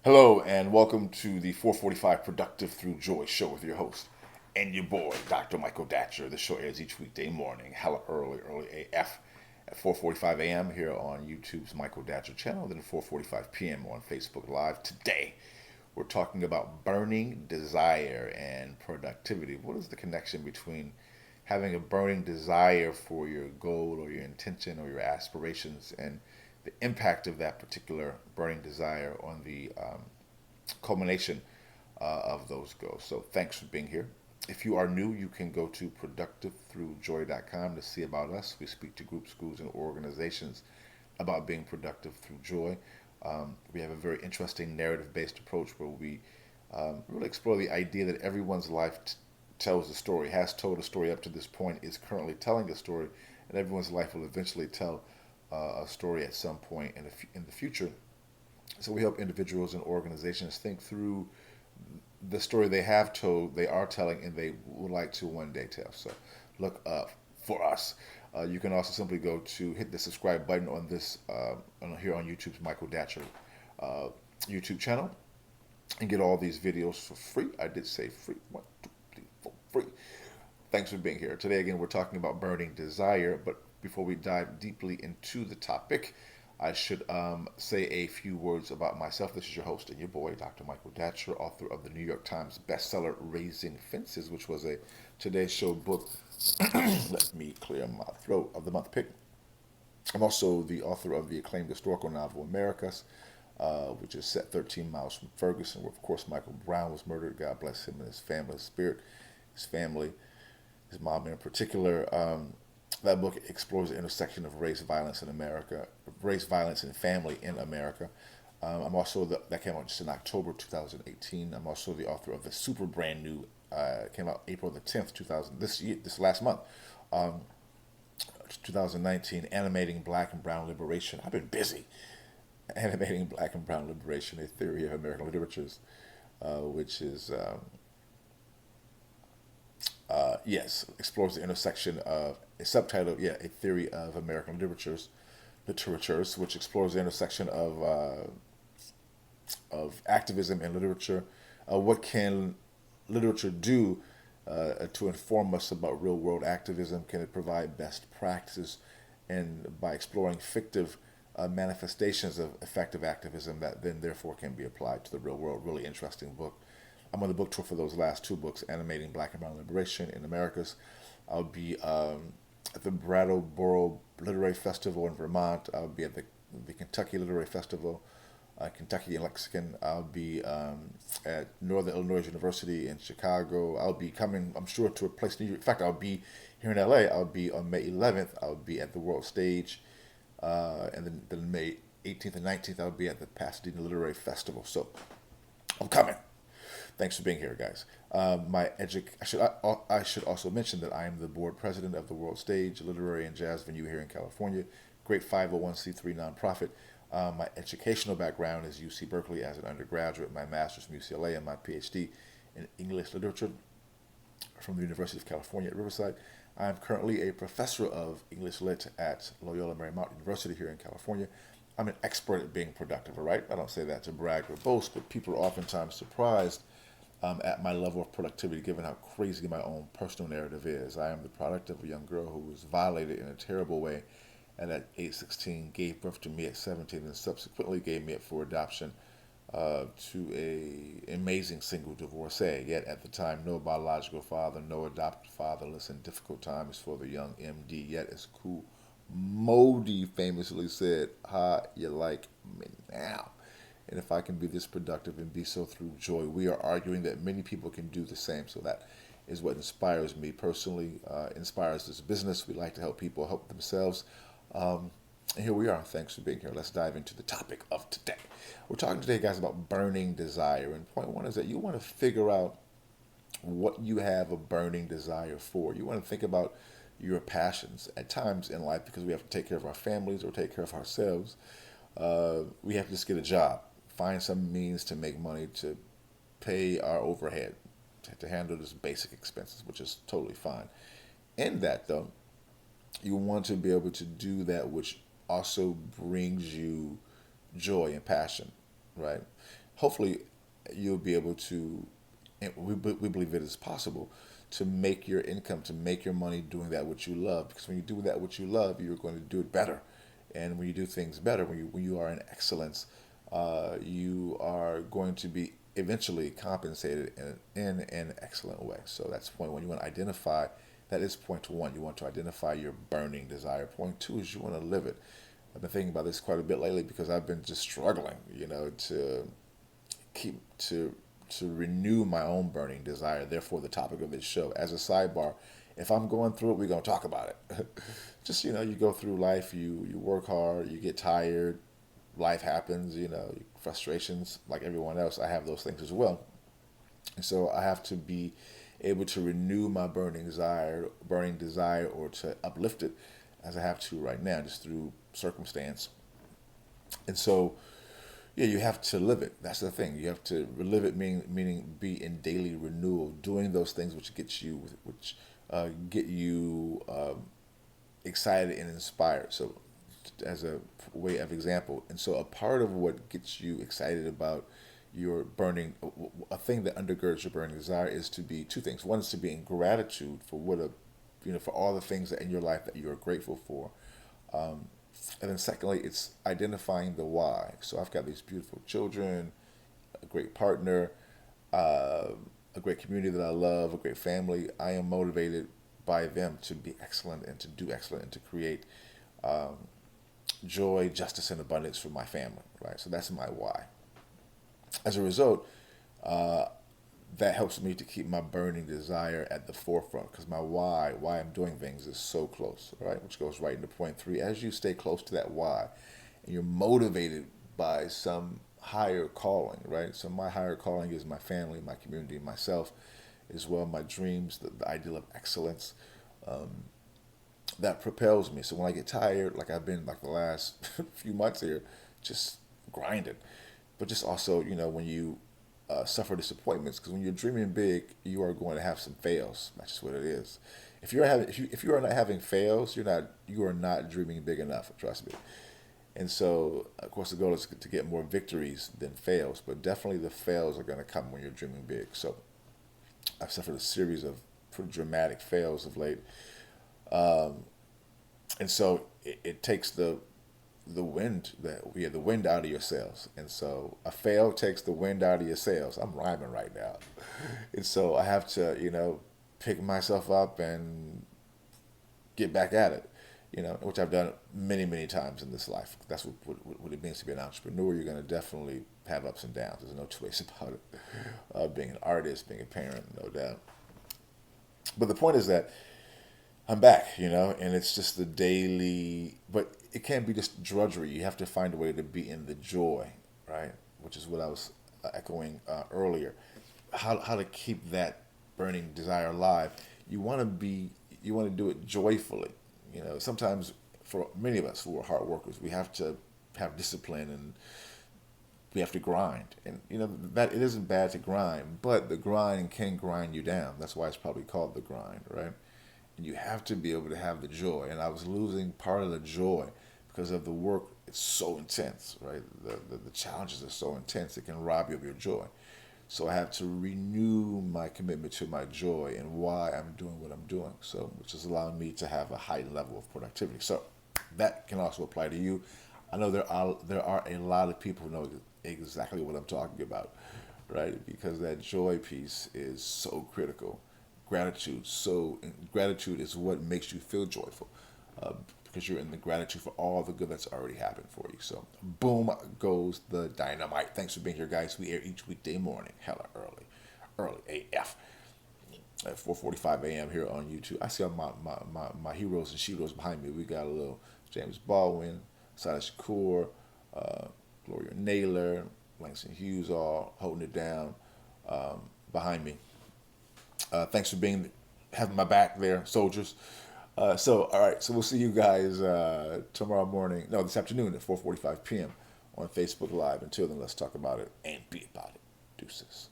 Hello and welcome to the 445 Productive Through Joy show with your host and your boy, Dr. Michael Datcher. The show airs each weekday morning, hella early AF at 4:45 a.m. here on YouTube's Michael Datcher channel, then 4:45 p.m. on Facebook Live. Today, we're talking about burning desire and productivity. What is the connection between having a burning desire for your goal or your intention or your aspirations and the impact of that particular burning desire on the culmination of those goals? So thanks for being here. If you are new, you can go to productivethroughjoy.com to see about us. We speak to groups, schools, and organizations about being productive through joy. We have a very interesting narrative-based approach where we really explore the idea that everyone's life tells a story, has told a story up to this point, is currently telling a story, and everyone's life will eventually tell a story at some point in the future. So we help individuals and organizations think through the story they have told, they are telling, and they would like to one day tell. So look up for us. You can also simply go to hit the subscribe button on this here on YouTube's Michael Datcher uh, YouTube channel and get all these videos for free. I did say free. 1, 2, 3, 4, free. Thanks for being here. Today, again, we're talking about burning desire. But before we dive deeply into the topic, I should say a few words about myself. This is your host and your boy, Dr. Michael Datcher, author of the New York Times bestseller Raising Fences, which was a Today Show book. Let me clear my throat of the month pick. I'm also the author of the acclaimed historical novel Americas, which is set 13 miles from Ferguson, where, of course, Michael Brown was murdered. God bless him and his family, his spirit, his family, his mom in particular. That book explores the intersection of race violence in America, race violence and family in America. I'm also that came out just in October 2018. I'm also the author of the super brand new, came out April the 10th, 2000 this last month, 2019, animating Black and Brown liberation. I've been busy animating Black and Brown liberation: a theory of American literatures, which is yes, explores the intersection of a subtitle, yeah, a theory of American literatures, which explores the intersection of activism and literature. What can literature do to inform us about real world activism? Can it provide best practices? And by exploring fictive manifestations of effective activism that then therefore can be applied to the real world. Really interesting book. I'm on the book tour for those last two books, Animating Black and Brown Liberation in Americas. I'll be at the Brattleboro Literary Festival in Vermont. I'll be at the Kentucky Literary Festival, Kentucky and Lexington. I'll be at Northern Illinois University in Chicago. I'll be coming, I'm sure, to a place near you. In fact, I'll be here in LA. I'll be on May 11th. I'll be at the World Stage. And then May 18th and 19th, I'll be at the Pasadena Literary Festival. So I'm coming. Thanks for being here, guys. I should also mention that I am the board president of the World Stage, a literary and jazz venue here in California. Great 501c3 nonprofit. My educational background is UC Berkeley as an undergraduate, my master's from UCLA, and my PhD in English literature from the University of California at Riverside. I am currently a professor of English Lit at Loyola Marymount University here in California. I'm an expert at being productive, all right? I don't say that to brag or boast, but people are oftentimes surprised at my level of productivity given how crazy my own personal narrative is. I am the product of a young girl who was violated in a terrible way and at age 16 gave birth to me at 17 and subsequently gave me up for adoption to a amazing single divorcee. Yet at the time, no biological father, no adopted father. Listen, difficult times for the young MD. Yet as cool Modi famously said, "How you like me now?" And if I can be this productive and be so through joy, we are arguing that many people can do the same. So that is what inspires me personally, inspires this business. We like to help people help themselves. And here we are. Thanks for being here. Let's dive into the topic of today. We're talking today, guys, about burning desire. And point one is that you want to figure out what you have a burning desire for. You want to think about your passions at times in life because we have to take care of our families or take care of ourselves. We have to just get a job, find some means to make money to pay our overhead, to handle just basic expenses, which is totally fine. In that, though, you want to be able to do that which also brings you joy and passion, right? hopefully you'll be able to, and we believe it is possible to make your income, to make your money doing that which you love. Because when you do that which you love, you're going to do it better. And when you do things better, when you are in excellence, you are going to be eventually compensated in an excellent way. So that's point one. You want to identify, that is point one. You want to identify your burning desire. Point two is you want to live it. I've been thinking about this quite a bit lately because I've been just struggling, to keep to renew my own burning desire. Therefore, the topic of this show. As a sidebar, if I'm going through it, we're gonna talk about it. Just you go through life, you work hard, you get tired, life happens, frustrations like everyone else. I have those things as well, and so I have to be able to renew my burning desire, or to uplift it, as I have to right now, just through circumstance. And so, yeah, you have to live it. That's the thing. You have to live it, meaning be in daily renewal, doing those things which get you excited and inspired. So, as a way of example, and so a part of what gets you excited about your burning, a thing that undergirds your burning desire, is to be two things. One is to be in gratitude for for all the things that in your life that you are grateful for. Um, and then secondly, it's identifying the why. So I've got these beautiful children, a great partner, uh, a great community that I love, a great family. I am motivated by them to be excellent and to do excellent and to create um, joy, justice, and abundance for my family. Right. So that's my why. As a result, uh, that helps me to keep my burning desire at the forefront, because my why I'm doing things, is so close, right? Which goes right into point three. As you stay close to that why, and you're motivated by some higher calling, right? So my higher calling is my family, my community, myself, as well, my dreams, the ideal of excellence. Um, that propels me. So when I get tired, like I've been like the last few months here, just grinding. But just also, when you suffer disappointments, because when you're dreaming big, you are going to have some fails. That's just what it is. If you are not having fails, you are not dreaming big enough. Trust me. And so, of course, the goal is to get more victories than fails. But definitely, the fails are going to come when you're dreaming big. So I've suffered a series of pretty dramatic fails of late. Um, and so it takes the wind out of your sails. And so a fail takes the wind out of your sails. I'm rhyming right now. And so I have to, pick myself up and get back at it, which I've done many, many times in this life. That's what it means to be an entrepreneur. You're going to definitely have ups and downs. There's no two ways about it. Being an artist, being a parent, no doubt. But the point is that I'm back, and it's just the daily, but it can't be just drudgery. You have to find a way to be in the joy, right? Which is what I was echoing earlier. How to keep that burning desire alive? You want to be, you want to do it joyfully. Sometimes for many of us who are hard workers, we have to have discipline, and we have to grind. And that it isn't bad to grind, but the grind can grind you down. That's why it's probably called the grind, right? And you have to be able to have the joy. And I was losing part of the joy because of the work. It's so intense, right? The challenges are so intense, it can rob you of your joy. So I have to renew my commitment to my joy and why I'm doing what I'm doing. So, which is allowing me to have a heightened level of productivity. So that can also apply to you. I know there are a lot of people who know exactly what I'm talking about, right? Because that joy piece is so critical. Gratitude is what makes you feel joyful, uh, because you're in the gratitude for all the good that's already happened for you. So boom goes the dynamite. Thanks for being here, guys. We air each weekday morning, hella early AF, at 4:45 a.m. here on YouTube. I see all my heroes and sheroes behind me. We got a little James Baldwin, Silas Shakur, uh, Gloria Naylor, Langston Hughes, all holding it down behind me. Thanks for having my back there, soldiers. All right. So we'll see you guys tomorrow morning. No, this afternoon at 4:45 p.m. on Facebook Live. Until then, let's talk about it and be about it. Deuces.